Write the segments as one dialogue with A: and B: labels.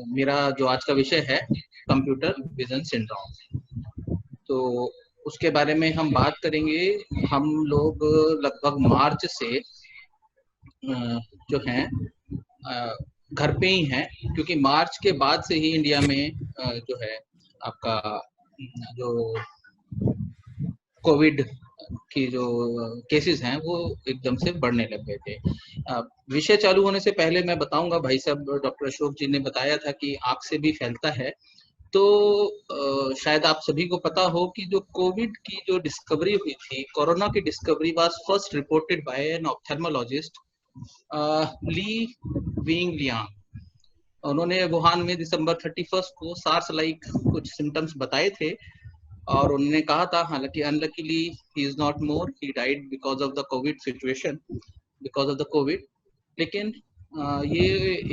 A: मेरा जो आज का विषय है कंप्यूटर विजन सिंड्रोम। तो उसके बारे में हम बात करेंगे। हम लोग लगभग मार्च से जो हैं घर पे ही हैं, क्योंकि मार्च के बाद से ही इंडिया में जो है आपका जो कोविड की जो केसेस हैं वो एकदम से बढ़ने लग गए थे। विषय चालू होने से पहले मैं बताऊंगा, भाई साहब डॉक्टर अशोक जी ने बताया था कि आँख से भी फैलता है। तो शायद आप सभी को पता हो कि जो कोविड की जो डिस्कवरी हुई थी, कोरोना की discovery was first reported by an ophthalmologist Li Wenliang. उन्होंने वुहान में दिसंबर 31 को सार्स लाइक कुछ सिम्टम्स बताए थे और उन्होंने कहा था, हालांकि unluckily he is not more, he died because of the Covid situation, because of the Covid. लेकिन ये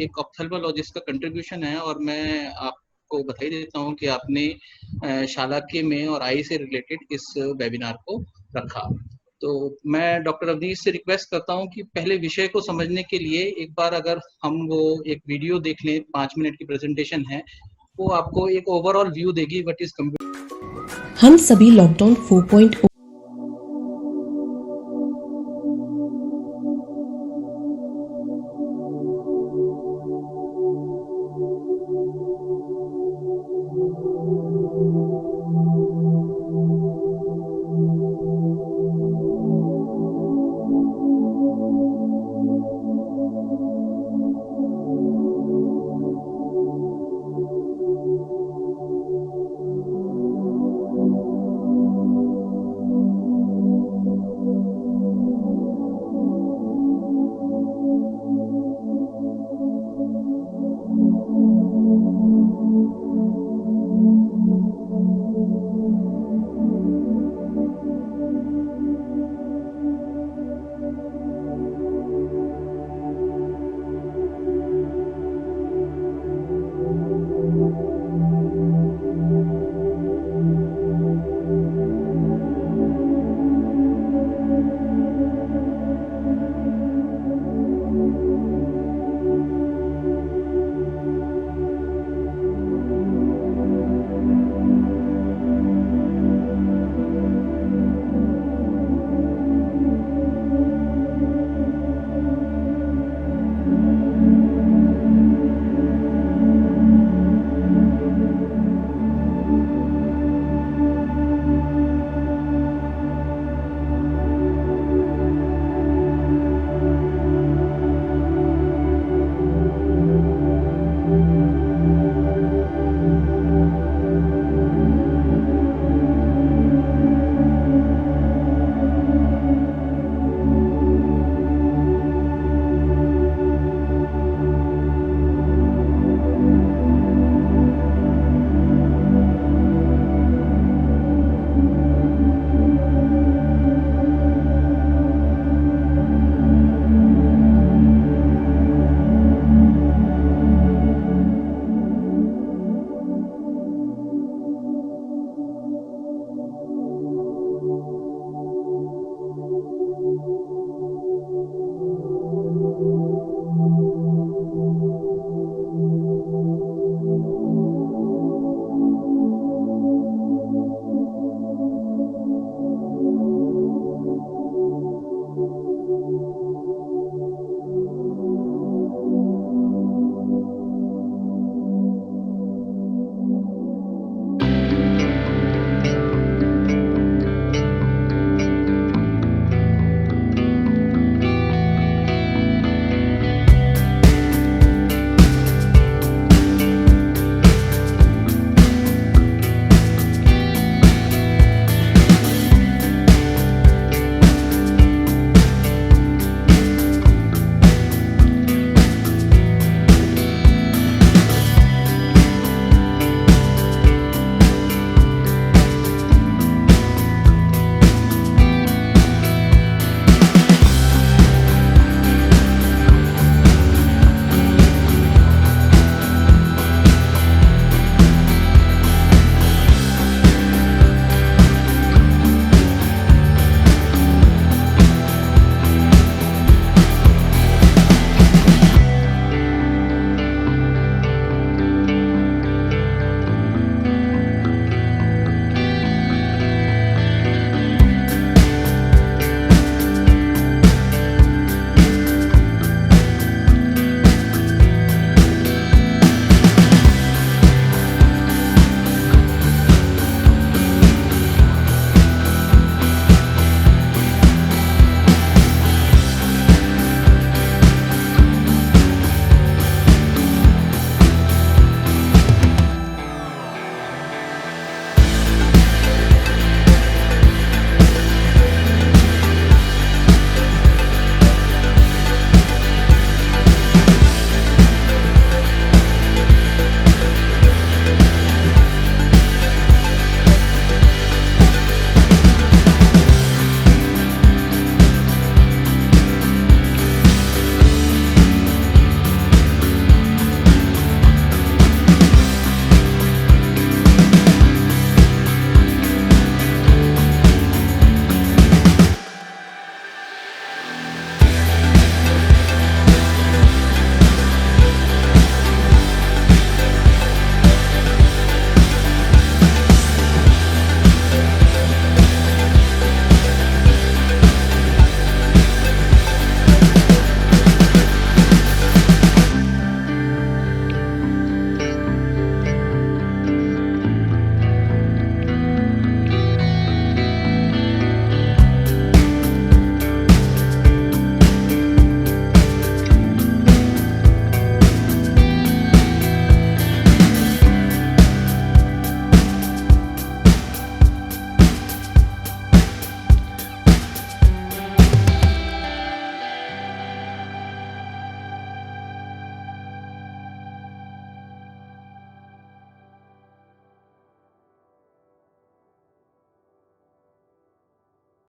A: एक ऑप्थेल्मोलॉजिस्ट का कंट्रीब्यूशन है और मैं आपको बता देता हूँ कि आपने शालाक्य में और आई से रिलेटेड इस वेबिनार को रखा। तो मैं डॉक्टर अवनीश से रिक्वेस्ट करता हूँ कि पहले विषय को समझने के लिए एक बार अगर हम वो एक वीडियो देख लें, 5 मिनट की प्रेजेंटेशन है, वो आपको एक ओवरऑल व्यू देगी व्हाट इज कंप्यूटर।
B: हम सभी लॉकडाउन 4.0
A: तो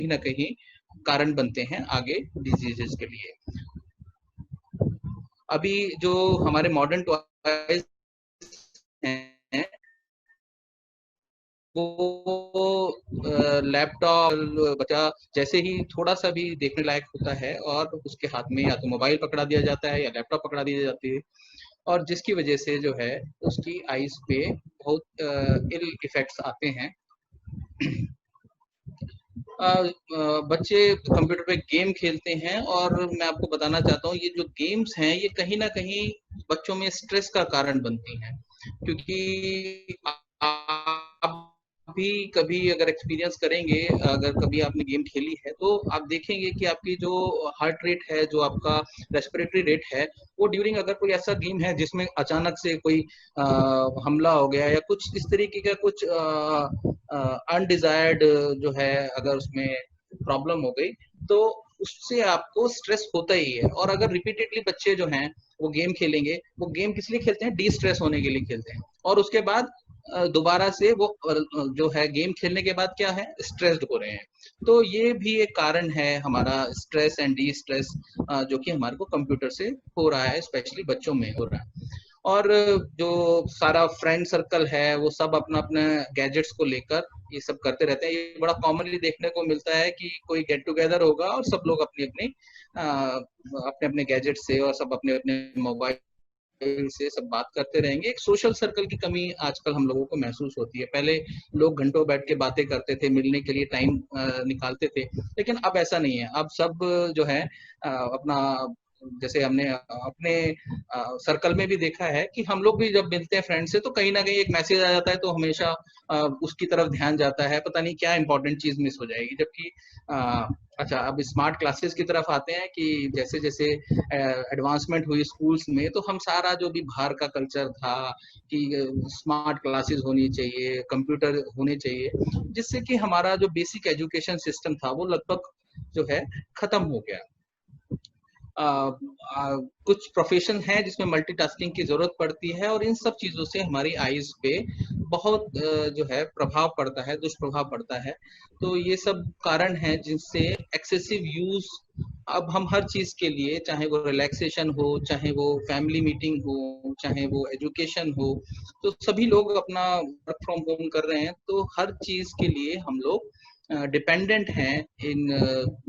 A: कहीं ना कहीं कारण बनते हैं आगे डिजीजेस के लिए। अभी जो हमारे मॉडर्न टॉयज हैं वो लैपटॉप, बच्चा जैसे ही थोड़ा सा भी देखने लायक होता है और उसके हाथ में या तो मोबाइल पकड़ा दिया जाता है या लैपटॉप पकड़ा दी जाती है, और जिसकी वजह से जो है उसकी आईज पे बहुत इल इफेक्ट्स आते हैं। बच्चे कंप्यूटर पे गेम खेलते हैं, और मैं आपको बताना चाहता हूँ ये जो गेम्स हैं ये कहीं ना कहीं बच्चों में स्ट्रेस का कारण बनती हैं, क्योंकि आप भी कभी अगर एक्सपीरियंस करेंगे, अगर कभी आपने गेम खेली है तो आप देखेंगे कि आपकी जो हार्ट रेट है, जो आपका रेस्पिरेटरी रेट है, वो ड्यूरिंग अगर कोई ऐसा गेम है जिसमें अचानक से कोई हमला हो गया या कुछ इस तरीके का कुछ अनडिजायर्ड जो है अगर उसमें प्रॉब्लम हो गई, तो उससे आपको स्ट्रेस होता ही है। और अगर रिपीटेडली बच्चे जो हैं वो गेम खेलेंगे, वो गेम किस लिए खेलते हैं? डी स्ट्रेस होने के लिए खेलते हैं, और उसके बाद दोबारा से वो जो है गेम खेलने के बाद क्या है, स्ट्रेस्ड हो रहे हैं। तो ये भी एक कारण है हमारा स्ट्रेस एंड डी स्ट्रेस, जो कि हमारे को कंप्यूटर से हो रहा है, स्पेशली बच्चों में हो रहा है। और जो सारा फ्रेंड सर्कल है वो सब अपना अपने गैजेट्स को लेकर ये सब करते रहते हैं। ये बड़ा कॉमनली देखने को मिलता है कि कोई गेट टुगेदर होगा और सब लोग अपनी अपनी अपने अपने गैजेट से और सब अपने अपने मोबाइल से सब बात करते रहेंगे। एक सोशल सर्कल की कमी आजकल हम लोगों को महसूस होती है। पहले लोग घंटों बैठ के बातें करते थे, मिलने के लिए टाइम निकालते थे, लेकिन अब ऐसा नहीं है। अब सब जो है अपना, जैसे हमने अपने सर्कल में भी देखा है कि हम लोग भी जब मिलते हैं फ्रेंड से तो कहीं ना कहीं एक मैसेज आ जाता है तो हमेशा उसकी तरफ ध्यान जाता है, पता नहीं क्या इंपॉर्टेंट चीज मिस हो जाएगी। जबकि अच्छा, अब स्मार्ट क्लासेस की तरफ आते हैं कि जैसे जैसे एडवांसमेंट हुई स्कूल्स में, तो हम सारा जो भी बाहर का कल्चर था कि स्मार्ट क्लासेस होनी चाहिए, कंप्यूटर होने चाहिए, जिससे कि हमारा जो बेसिक एजुकेशन सिस्टम था वो लगभग जो है खत्म हो गया। कुछ प्रोफेशन है जिसमें मल्टीटास्किंग की जरूरत पड़ती है, और इन सब चीजों से हमारी आईज पे बहुत जो है प्रभाव पड़ता है, दुष्प्रभाव पड़ता है। तो ये सब कारण हैं जिनसे एक्सेसिव यूज, अब हम हर चीज के लिए, चाहे वो रिलैक्सेशन हो, चाहे वो फैमिली मीटिंग हो, चाहे वो एजुकेशन हो, तो सभी लोग अपना वर्क फ्रॉम होम कर रहे हैं, तो हर चीज के लिए हम लोग डिपेंडेंट हैं इन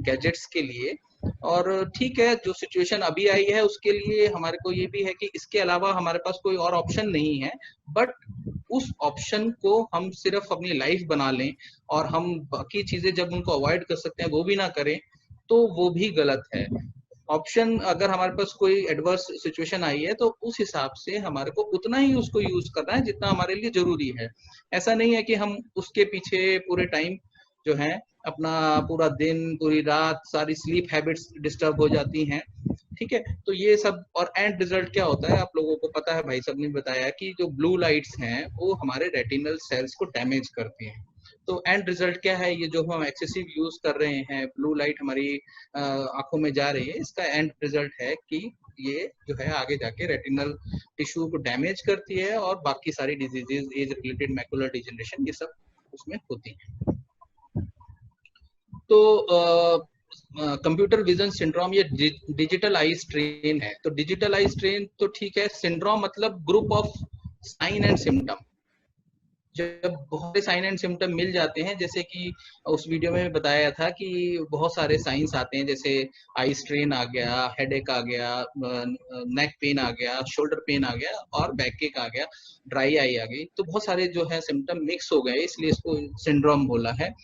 A: गैजेट्स के लिए। और ठीक है, जो सिचुएशन अभी आई है उसके लिए हमारे को ये भी है कि इसके अलावा हमारे पास कोई और ऑप्शन नहीं है, बट उस ऑप्शन को हम सिर्फ अपनी लाइफ बना लें और हम बाकी चीजें जब उनको अवॉइड कर सकते हैं वो भी ना करें, तो वो भी गलत है। ऑप्शन, अगर हमारे पास कोई एडवर्स सिचुएशन आई है तो उस हिसाब से हमारे को उतना ही उसको यूज करना है जितना हमारे लिए जरूरी है। ऐसा नहीं है कि हम उसके पीछे पूरे टाइम जो है अपना पूरा दिन पूरी रात सारी स्लीप हैबिट्स डिस्टर्ब हो जाती हैं। ठीक है, तो ये सब, और एंड रिजल्ट क्या होता है आप लोगों को पता है, भाई साहब ने बताया कि जो ब्लू लाइट्स हैं वो हमारे रेटिनल सेल्स को डैमेज करती हैं। तो एंड रिजल्ट क्या है, ये जो हम एक्सेसिव यूज कर रहे हैं, ब्लू लाइट हमारी आंखों में जा रही है, इसका एंड रिजल्ट है कि ये जो है आगे जाके रेटिनल टिश्यू को डैमेज करती है और बाकी सारी diseases, age related macular degeneration, ये सब उसमें होती है। तो कंप्यूटर विजन सिंड्रोम ये डिजिटल आई स्ट्रेन है। तो डिजिटल आई स्ट्रेन तो ठीक है, सिंड्रोम मतलब group of sine and symptom. जब बहुत से साइन एंड सिम्टम मिल जाते हैं, जैसे कि उस वीडियो में बताया था कि बहुत सारे साइंस आते हैं, जैसे आई स्ट्रेन आ गया, हेडेक आ गया, नेक पेन आ गया, शोल्डर पेन आ गया और बैक एक आ गया, ड्राई आई आ गई, तो बहुत सारे जो है सिम्टम मिक्स हो गए, इसलिए इसको सिंड्रोम बोला है।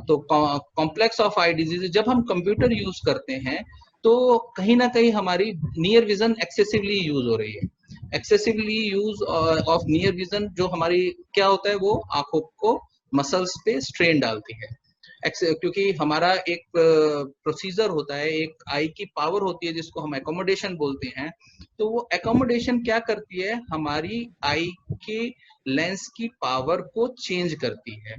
A: तो कॉम्प्लेक्स ऑफ आई डिजीज, जब हम कंप्यूटर यूज करते हैं तो कहीं ना कहीं हमारी नियर विजन एक्सेसिवली यूज हो रही है। Excessively use of near vision जो हमारी क्या होता है, वो आंखों को मसल्स पे स्ट्रेन डालती है। क्योंकि हमारा एक प्रोसीजर होता है, एक आई की पावर होती है जिसको हम एकोमोडेशन बोलते हैं। तो वो एकोमोडेशन क्या करती है, हमारी आई के लेंस की पावर को चेंज करती है।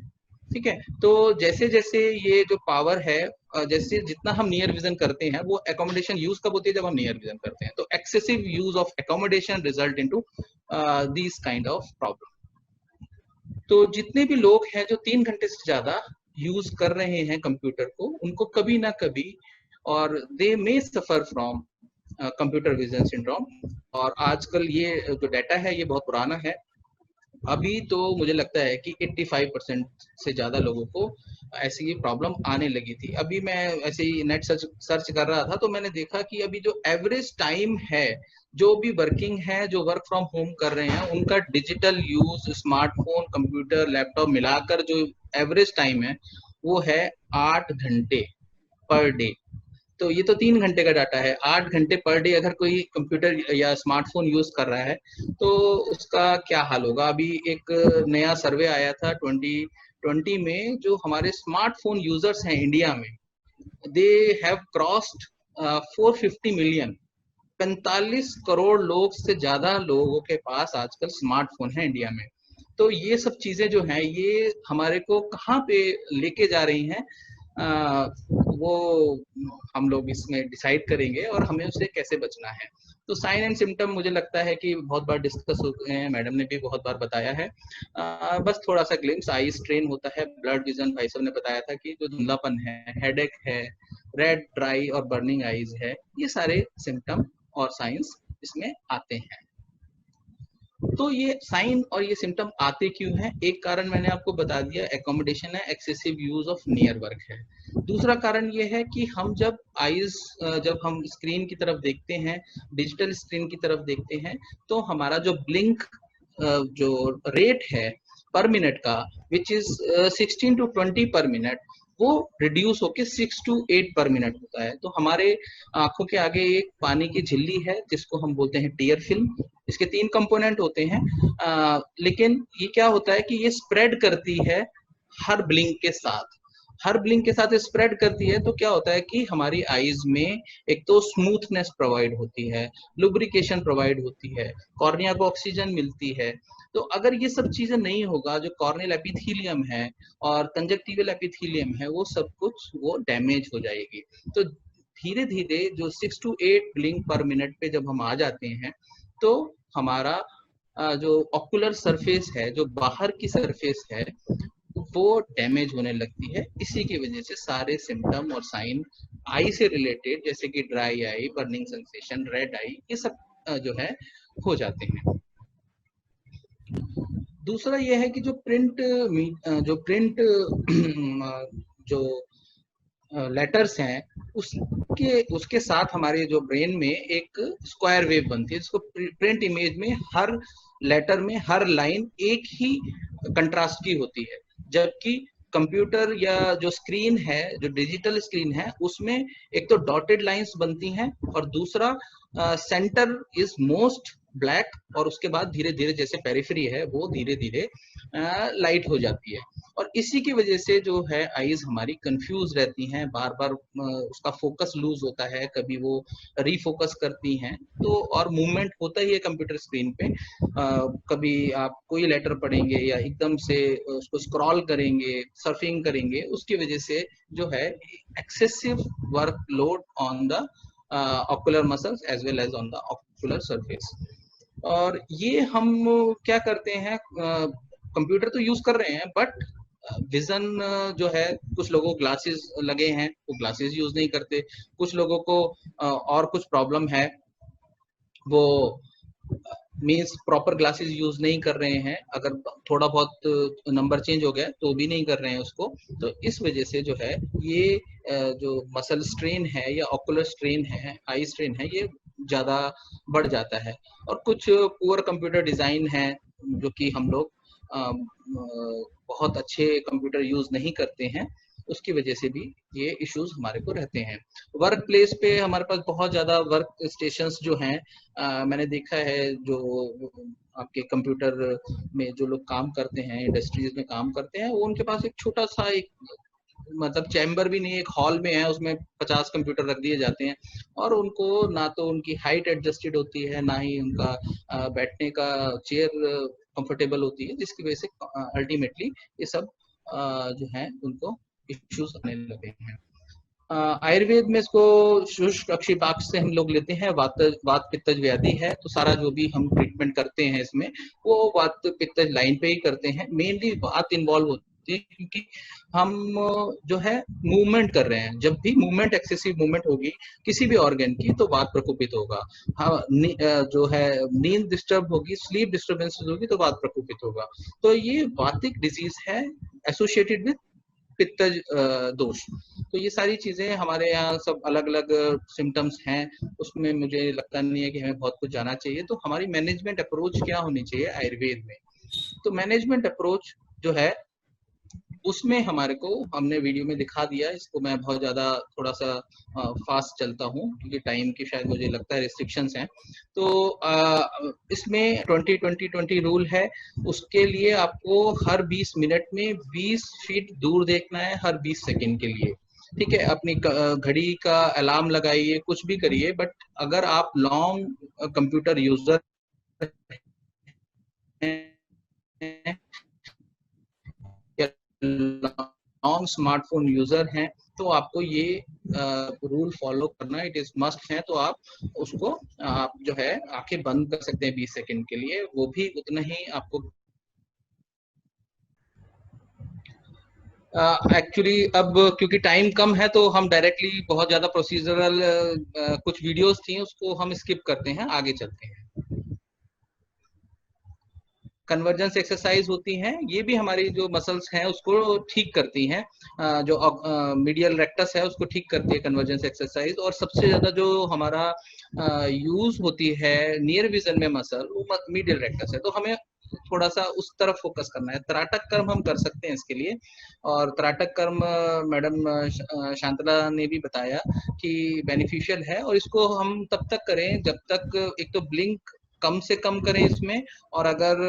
A: ठीक है, तो जैसे जैसे ये जो पावर है, जैसे जितना हम नियर विजन करते हैं, वो एकोमोडेशन यूज कब होती है, जब हम नियर विजन करते हैं। तो excessive use of accommodation result into this kind of problem. तो जितने भी लोग हैं जो 3 घंटे से ज्यादा यूज कर रहे हैं कंप्यूटर को, उनको कभी ना कभी, और they may suffer from computer vision syndrome. और आजकल ये जो डाटा है ये बहुत पुराना है। अभी तो मुझे लगता है कि 85% से ज़्यादा लोगों को ऐसी ये प्रॉब्लम आने लगी थी। अभी मैं ऐसे ही नेट सर्च कर रहा था तो मैंने देखा कि अभी जो एवरेज टाइम है, जो भी वर्किंग है, जो वर्क फ्रॉम होम कर रहे हैं, उनका digital use, smartphone, computer, laptop मिलाकर जो एवरेज टाइम है वो है 8 घंटे पर डे। तो ये तो 3 घंटे का डाटा है। 8 घंटे पर डे अगर कोई कंप्यूटर या स्मार्टफोन यूज कर रहा है तो उसका क्या हाल होगा। अभी एक नया सर्वे आया था 2020 में, जो हमारे स्मार्टफोन यूजर्स हैं इंडिया में, they have crossed 450 million. 45 crore लोग से ज्यादा लोगों के पास आजकल स्मार्टफोन है इंडिया में। तो ये सब चीजें जो हैं ये हमारे को कहाँ पे लेके जा रही हैं, वो हम लोग इसमें डिसाइड करेंगे और हमें उससे कैसे बचना है। तो साइन एंड सिम्टम मुझे लगता है कि बहुत बार डिस्कस हो गए हैं, मैडम ने भी बहुत बार बताया है। बस थोड़ा सा ग्लिम्स, आई स्ट्रेन होता है, ब्लड विजन, भाई साहब ने बताया था कि जो धुंधलापन है, हेडेक है, रेड, ड्राई और बर्निंग आईज है, ये सारे सिम्टम और साइंस इसमें आते हैं। तो ये साइन और ये सिम्टम आते क्यों हैं? एक कारण मैंने आपको बता दिया, एकोमोडेशन है, excessive use of near work है। दूसरा कारण ये है कि हम जब आईज, जब हम स्क्रीन की तरफ देखते हैं, डिजिटल स्क्रीन की तरफ देखते हैं, तो हमारा जो ब्लिंक जो रेट है पर मिनट का, विच इज 16 to 20 पर मिनट, वो रिड्यूस होके 6 to 8 पर मिनट होता है। तो हमारे आंखों के आगे एक पानी की झिल्ली है जिसको हम बोलते हैं टीयर फिल्म। इसके 3 कंपोनेंट होते हैं, लेकिन ये क्या होता है कि ये स्प्रेड करती है हर ब्लिंक के साथ। हर ब्लिंक के साथ स्प्रेड करती है तो क्या होता है कि हमारी आईज में एक तो स्मूथनेस प्रोवाइड होती है, लुब्रिकेशन प्रोवाइड होती है, कॉर्निया को ऑक्सीजन मिलती है। तो अगर ये सब चीजें नहीं होगा, जो कॉर्नियल एपिथेलियम है और कंजक्टिवल एपिथेलियम है, वो सब कुछ वो डैमेज हो जाएगी। तो धीरे धीरे जो 6 to 8 ब्लिंक पर मिनट पे जब हम आ जाते हैं तो हमारा जो ऑकुलर सरफेस है, जो बाहर की सरफेस है, वो डैमेज होने लगती है। इसी की वजह से सारे सिम्टम और साइन आई से रिलेटेड, जैसे कि dry eye, burning sensation, red eye, ये सब जो है हो जाते हैं। दूसरा ये है कि जो प्रिंट जो लेटर्स हैं, उसके साथ हमारे जो ब्रेन में एक स्क्वायर वेव बनती है, जिसको प्रिंट इमेज में हर लेटर में हर लाइन एक ही कंट्रास्ट की होती है। जबकि कंप्यूटर या जो स्क्रीन है, जो डिजिटल स्क्रीन है, उसमें एक तो डॉटेड लाइंस बनती हैं और दूसरा सेंटर इज मोस्ट ब्लैक, और उसके बाद धीरे धीरे जैसे पेरिफेरी है वो धीरे धीरे लाइट हो जाती है। और इसी की वजह से जो है आईज हमारी कंफ्यूज रहती हैं, बार बार उसका फोकस लूज होता है, कभी वो रीफोकस करती हैं। तो और मूवमेंट होता ही है कंप्यूटर स्क्रीन पे, कभी आप कोई लेटर पढ़ेंगे या एकदम से उसको स्क्रॉल करेंगे, सर्फिंग करेंगे, उसकी वजह से जो है excessive workload on the ocular muscles as well as on the ocular surface। और ये हम क्या करते हैं, कंप्यूटर तो यूज कर रहे हैं बट विजन जो है, कुछ लोगों को ग्लासेस लगे हैं वो ग्लासेस यूज नहीं करते, कुछ लोगों को और कुछ प्रॉब्लम है, वो मीन्स प्रॉपर ग्लासेस यूज नहीं कर रहे हैं, अगर थोड़ा बहुत नंबर चेंज हो गया तो भी नहीं कर रहे हैं उसको। तो इस वजह से जो है ये जो मसल स्ट्रेन है या ऑकुलर स्ट्रेन है, आई स्ट्रेन है, ये ज्यादा बढ़ जाता है। और कुछ पुअर कंप्यूटर डिजाइन है, जो कि हम लोग बहुत अच्छे कंप्यूटर यूज नहीं करते हैं, उसकी वजह से भी ये इश्यूज हमारे को रहते हैं। वर्क प्लेस पे हमारे पास बहुत ज्यादा वर्क स्टेशंस जो हैं, मैंने देखा है जो आपके कंप्यूटर में जो लोग काम करते हैं, इंडस्ट्रीज में काम करते हैं, वो उनके पास एक छोटा सा एक मतलब चैम्बर भी नहीं, एक हॉल में है, उसमें 50 कंप्यूटर रख दिए जाते हैं और उनको ना तो उनकी हाइट एडजस्टेड होती है, ना ही उनका बैठने का चेयर कंफर्टेबल होती है, जिसकी वजह से अल्टीमेटली ये सब जो है उनको इश्यूज आने लगे हैं। आयुर्वेद में इसको शुष्क अक्षिपाक से हम लोग लेते हैं, वात पित्तज व्याधि है तो सारा जो भी हम ट्रीटमेंट करते हैं इसमें वो वात पित्तज लाइन पे ही करते हैं। मेनली वात इन्वॉल्व क्योंकि हम जो है मूवमेंट कर रहे हैं, जब भी मूवमेंट, एक्सेसिव मूवमेंट होगी किसी भी ऑर्गन की तो वात प्रकोपित होगा। हाँ, जो है नींद डिस्टर्ब होगी, स्लीप डिस्टर्बेंसेस होगी तो वात प्रकोपित होगा। तो ये वातिक डिजीज है एसोसिएटेड विद पित्त दोष। तो ये सारी चीजें हमारे यहाँ सब अलग अलग सिम्टम्स हैं, उसमें मुझे लगता नहीं है कि हमें बहुत कुछ जाना चाहिए। तो हमारी मैनेजमेंट अप्रोच क्या होनी चाहिए आयुर्वेद में? तो मैनेजमेंट अप्रोच जो है उसमें हमारे को, हमने वीडियो में दिखा दिया, इसको मैं बहुत ज़्यादा थोड़ा सा फास्ट चलता हूँ क्योंकि टाइम की शायद मुझे लगता है रिस्ट्रिक्शंस हैं। तो इसमें 20-20-20 रूल है। उसके लिए आपको हर 20 मिनट में 20 फीट दूर देखना है, हर 20 सेकंड के लिए। ठीक है, अपनी घड़ी का अलार्म लगाइए, कुछ भी करिए, बट अगर आप लॉन्ग कंप्यूटर यूजर हैं या लॉन्ग स्मार्टफोन यूजर हैं तो आपको ये रूल फॉलो करना इट इज मस्ट है। तो आप उसको आप जो है आंखें बंद कर सकते हैं 20 सेकंड के लिए, वो भी उतना ही आपको एक्चुअली अब क्योंकि टाइम कम है तो हम डायरेक्टली बहुत ज्यादा प्रोसीजरल कुछ वीडियोस थी उसको हम स्किप करते हैं, आगे चलते हैं। कन्वर्जेंस एक्सरसाइज होती हैं, ये भी हमारी जो मसल्स हैं उसको ठीक करती हैं, जो मीडियल रेक्टस है उसको ठीक करती है कन्वर्जेंस एक्सरसाइज। और सबसे ज्यादा जो हमारा यूज होती है नियर विजन में मसल, वो मीडियल रेक्टस है, तो हमें थोड़ा सा उस तरफ फोकस करना है। त्राटक कर्म हम कर सकते हैं इसके लिए, और त्राटक कर्म मैडम शांतला ने भी बताया कि बेनिफिशियल है, और इसको हम तब तक करें जब तक एक तो ब्लिंक कम से कम करें इसमें, और अगर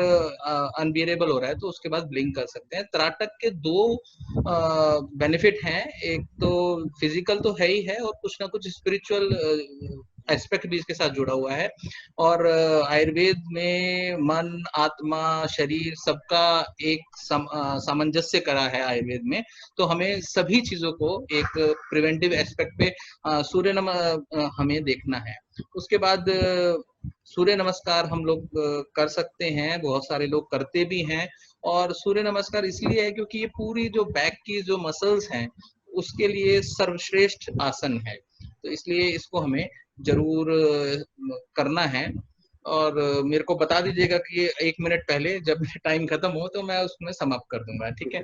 A: अनबियरेबल हो रहा है तो उसके बाद ब्लिंक कर सकते हैं। त्राटक के दो बेनिफिट हैं, एक तो फिजिकल तो है ही है, और कुछ ना कुछ स्पिरिचुअल एस्पेक्ट भी इसके साथ जुड़ा हुआ है। और आयुर्वेद में मन, आत्मा, शरीर सबका एक सामंजस्य करा है आयुर्वेद में। तो हमें सभी चीजों को एक प्रिवेंटिव एस्पेक्ट पे सूर्य हमें देखना है। उसके बाद सूर्य नमस्कार हम लोग कर सकते हैं, बहुत सारे लोग करते भी हैं। और सूर्य नमस्कार इसलिए है क्योंकि ये पूरी जो बैक की जो मसल्स हैं उसके लिए सर्वश्रेष्ठ आसन है, तो इसलिए इसको हमें जरूर करना है। और मेरे को बता दीजिएगा कि 1 मिनट पहले जब टाइम खत्म हो तो मैं उसमें समाप्त कर दूंगा, ठीक है।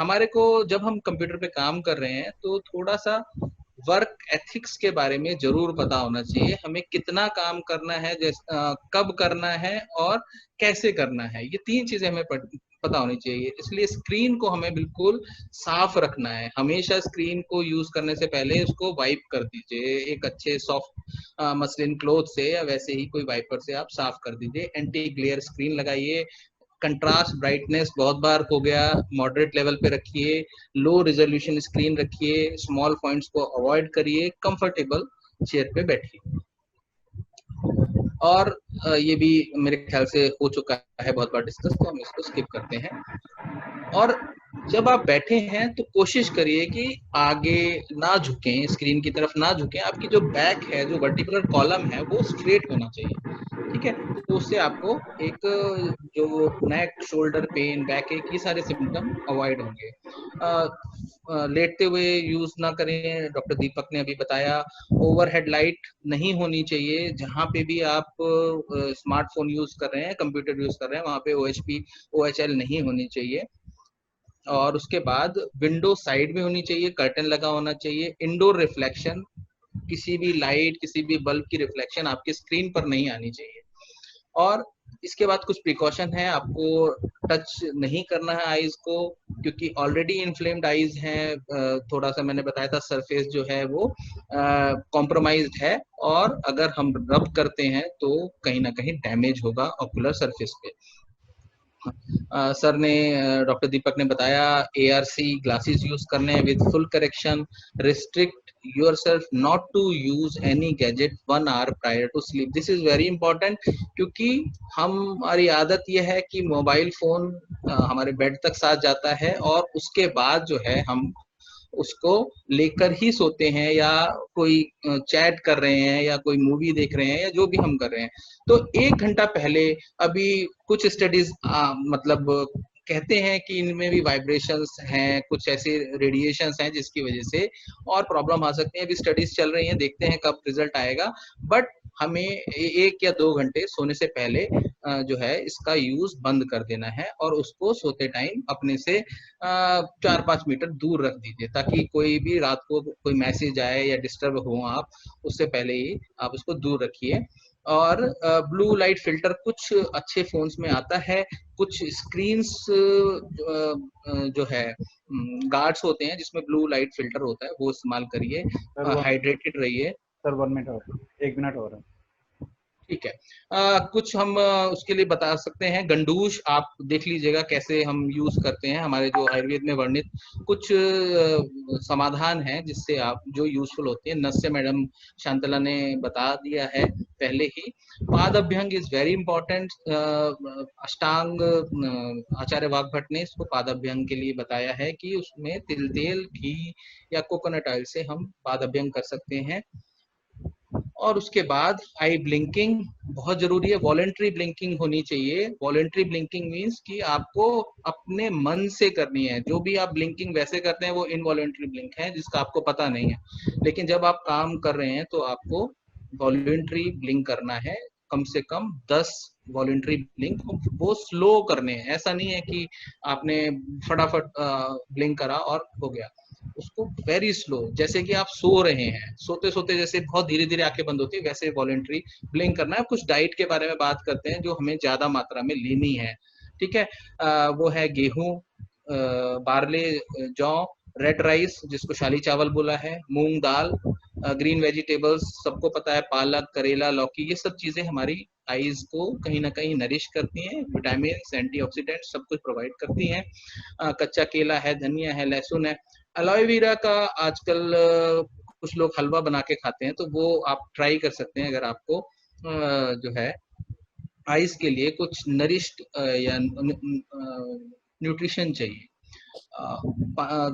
A: हमारे को जब हम कंप्यूटर पे काम कर रहे हैं तो थोड़ा सा वर्क एथिक्स के बारे में जरूर पता होना चाहिए, हमें कितना काम करना है, कब करना है और कैसे करना है, ये 3 चीजें हमें पता होनी चाहिए। इसलिए स्क्रीन को हमें बिल्कुल साफ रखना है, हमेशा स्क्रीन को यूज करने से पहले उसको वाइप कर दीजिए एक अच्छे सॉफ्ट मसलिन क्लोथ से, या वैसे ही कोई वाइपर से आप साफ कर दीजिए। एंटी ग्लेयर स्क्रीन लगाइए, कंट्रास्ट ब्राइटनेस बहुत बार हो गया मॉडरेट लेवल पे रखिए, लो रिजोल्यूशन स्क्रीन रखिए, स्मॉल पॉइंट्स को अवॉइड करिए, कंफर्टेबल चेयर पे बैठिए। और ये भी मेरे ख्याल से हो चुका है बहुत बार डिस्कस, तो हम इसको स्किप करते हैं। और जब आप बैठे हैं तो कोशिश करिए कि आगे ना झुकें, स्क्रीन की तरफ ना झुकें, आपकी जो बैक है, जो वर्टिकुलर कॉलम है वो स्ट्रेट होना चाहिए, ठीक है। तो उससे आपको एक जो नेक, शोल्डर पेन, बैक एक, ये सारे सिम्टम अवॉइड होंगे। लेटते हुए यूज ना करें, डॉक्टर दीपक ने अभी बताया। ओवरहेड लाइट नहीं होनी चाहिए, जहाँ पे भी आप स्मार्टफोन यूज कर रहे हैं, कंप्यूटर यूज कर रहे हैं, वहाँ पे OHP OHL नहीं होनी चाहिए। और उसके बाद विंडो साइड में होनी चाहिए, कर्टन लगा होना चाहिए। इंडोर रिफ्लेक्शन, किसी भी लाइट, किसी भी बल्ब की रिफ्लेक्शन आपकी स्क्रीन पर नहीं आनी चाहिए। और इसके बाद कुछ प्रिकॉशन है, आपको टच नहीं करना है आईज को, क्योंकि ऑलरेडी इन्फ्लेम्ड आईज हैं। थोड़ा सा मैंने बताया था सरफेस जो है वो कॉम्प्रोमाइज्ड है, और अगर हम रब करते हैं तो कहीं ना कहीं डैमेज होगा ऑकुलर सरफेस पे। सर ने, डॉक्टर दीपक ने बताया ARC ग्लासेस यूज करने हैं with full correction. Restrict yourself not to use any gadget 1 hour prior to sleep, this is very important, क्योंकि हमारी आदत यह है कि मोबाइल फोन हमारे बेड तक साथ जाता है, और उसके बाद जो है हम उसको लेकर ही सोते हैं, या कोई चैट कर रहे हैं, या कोई मूवी देख रहे हैं, या जो भी हम कर रहे हैं। तो 1 घंटा पहले, अभी कुछ स्टडीज मतलब कहते हैं कि इनमें भी वाइब्रेशंस हैं, कुछ ऐसे रेडिएशंस हैं जिसकी वजह से और प्रॉब्लम आ सकती है। अभी स्टडीज चल रही हैं, देखते हैं कब रिजल्ट आएगा। बट हमें 1 या 2 घंटे सोने से पहले जो है इसका यूज बंद कर देना है और उसको सोते टाइम अपने से 4-5 मीटर दूर रख दीजिए, ताकि कोई भी रात को कोई मैसेज आए या डिस्टर्ब हो आप, उससे पहले ही आप उसको दूर रखिए। और ब्लू लाइट फिल्टर कुछ अच्छे फोन्स में आता है, कुछ स्क्रीन्स जो है गार्ड्स होते हैं जिसमें ब्लू लाइट फिल्टर होता है, वो इस्तेमाल करिए। हाइड्रेटेड रहिए।
C: सर 1 मिनट और, 1 मिनट और है।
A: ठीक है। कुछ हम उसके लिए बता सकते हैं। गंडूश आप देख लीजिएगा कैसे हम यूज करते हैं, हमारे जो आयुर्वेद में वर्णित कुछ समाधान है जिससे आप जो यूजफुल होते हैं। नस्य मैडम शांतला ने बता दिया है पहले ही। पाद अभ्यंग इज वेरी इंपॉर्टेंट। अष्टांग आचार्य वाग्भट ने इसको पाद अभ्यंग के लिए बताया है कि उसमें तिल तेल, घी या कोकोनट ऑयल से हम पाद अभ्यंग कर सकते हैं। और उसके बाद आई ब्लिंकिंग बहुत जरूरी है। वॉलेंट्री ब्लिंकिंग होनी चाहिए। वॉलेंट्री ब्लिंकिंग मींस कि आपको अपने मन से करनी है। जो भी आप ब्लिंकिंग वैसे करते हैं वो इनवॉलेंट्री ब्लिंक है, जिसका आपको पता नहीं है। लेकिन जब आप काम कर रहे हैं तो आपको वॉलेंट्री ब्लिंक करना है, कम से कम 10 वॉलेंट्री ब्लिंक। वो स्लो करने हैं, ऐसा नहीं है कि आपने फटाफट ब्लिंक करा और हो गया। उसको वेरी स्लो, जैसे कि आप सो रहे हैं, सोते सोते जैसे बहुत धीरे धीरे आंखें बंद होती है, वैसे वॉलेंट्री ब्लिंक करना है। कुछ डाइट के बारे में बात करते हैं जो हमें ज्यादा मात्रा में लेनी है। ठीक है। वो है गेहूं, बार्ले, जौ, रेड राइस जिसको शाली चावल बोला है, मूंग दाल, ग्रीन वेजिटेबल्स सबको पता है, पालक, करेला, लौकी, ये सब चीजें हमारी आईज को कहीं ना कहीं नरिश करती हैं। विटामिन, एंटीऑक्सीडेंट सब कुछ प्रोवाइड करती हैं। कच्चा केला है, धनिया है, लहसुन है। एलोवेरा का आजकल कुछ लोग हलवा बना के खाते हैं, तो वो आप ट्राई कर सकते हैं अगर आपको जो है आइस के लिए कुछ नरिश्ड या न्यूट्रिशन चाहिए।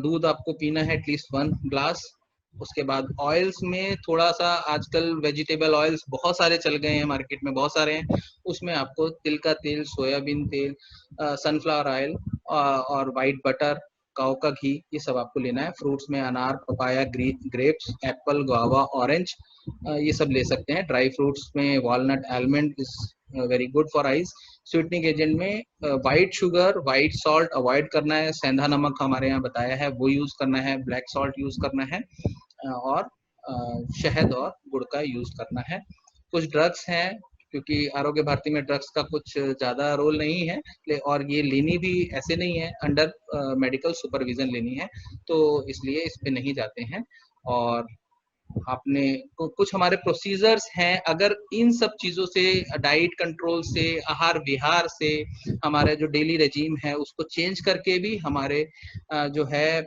A: दूध आपको पीना है एटलीस्ट 1 ग्लास। उसके बाद ऑयल्स में थोड़ा सा, आजकल वेजिटेबल ऑयल्स बहुत सारे चल गए हैं मार्केट में, बहुत सारे हैं। उसमें आपको तिल का तेल, सोयाबीन तेल, सनफ्लावर ऑयल और वाइट बटर, काऊ का घी, ये सब आपको लेना है। फ्रूट्स में अनार, papaya, grapes, apple, guava, orange, ये सब ले सकते हैं। ड्राई फ्रूट्स में walnut, almond is very good for eyes. Sweetening agent में white sugar, white salt avoid करना है। सेंधा नमक हमारे यहाँ बताया है वो यूज करना है। ब्लैक सॉल्ट यूज करना है और शहद और गुड़ का यूज करना है। कुछ ड्रग्स हैं, क्योंकि आरोग्य भारती में ड्रग्स का कुछ ज्यादा रोल नहीं है और ये लेनी भी ऐसे नहीं है, अंडर मेडिकल सुपरविजन लेनी है, तो इसलिए इस पे नहीं जाते हैं। और आपने कुछ हमारे प्रोसीजर्स हैं, अगर इन सब चीजों से, डाइट कंट्रोल से, आहार विहार से, हमारे जो डेली रेजीम है उसको चेंज करके भी हमारे जो है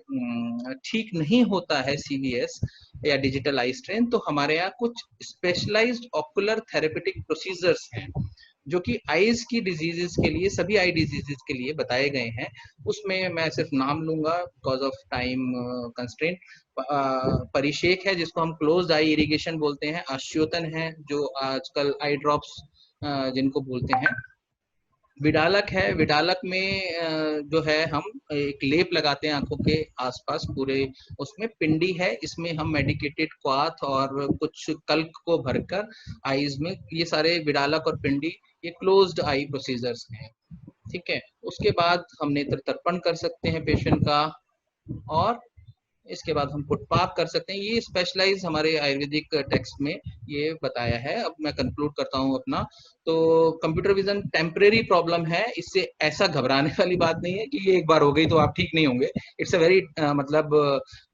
A: ठीक नहीं होता है सीवीएस या डिजिटल आई स्ट्रेन, तो हमारे यहाँ कुछ स्पेशलाइज्ड ऑकुलर थेरेपेटिक प्रोसीजर्स हैं जो कि आईज की डिजीजेस के लिए, सभी आई डिजीजेस के लिए बताए गए हैं। उसमें मैं सिर्फ नाम लूंगा बिकॉज ऑफ टाइम कंस्ट्रेंट। परिशेक है जिसको हम क्लोज्ड आई इरिगेशन बोलते हैं। आश्योतन है जो आजकल आई ड्रॉप्स जिनको बोलते हैं। विडालक है, विडालक में जो है हम एक लेप लगाते हैं आंखों के आसपास पूरे, उसमें पिंडी है, इसमें हम मेडिकेटेड क्वाथ और कुछ कल्क को भरकर आईज में, ये सारे विडालक और पिंडी ये क्लोज्ड आई प्रोसीजर्स हैं। ठीक है। उसके बाद हम नेत्र तर्पण कर सकते हैं पेशेंट का, और इसके बाद हम पुटपाक कर सकते हैं। ये स्पेशलाइज हमारे आयुर्वेदिक टेक्स्ट में ये बताया है। अब मैं कंक्लूड करता हूँ अपना। तो कंप्यूटर विजन टेम्परेरी प्रॉब्लम है, इससे ऐसा घबराने वाली बात नहीं है कि ये एक बार हो गई तो आप ठीक नहीं होंगे। इट्स अ वेरी मतलब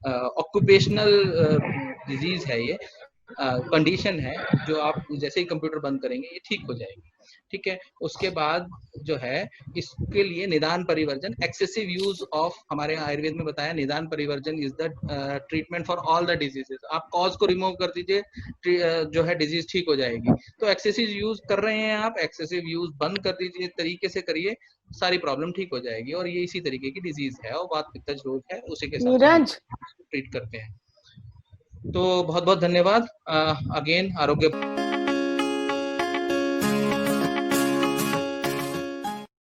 A: ऑक्यूपेशनल डिजीज है, ये कंडीशन है जो आप जैसे ही कंप्यूटर बंद करेंगे ये ठीक हो जाएगी। ठीक है। उसके बाद जो है इसके लिए निदान परिवर्जन, एक्सेसिव यूज ऑफ, हमारे आयुर्वेद में बताया nidan parivarjan is the treatment for all the diseases. आप कॉज को रिमूव कर दीजिए, जो है डिजीज ठीक हो जाएगी। तो एक्सेसिव यूज कर रहे हैं आप, एक्सेसिव यूज बंद कर दीजिए, तरीके से करिए, सारी प्रॉब्लम ठीक हो जाएगी। और ये इसी तरीके की डिजीज है और वात पित्तज रोग है, उसी के साथ ट्रीट करते हैं। तो बहुत बहुत धन्यवाद अगेन आरोग्य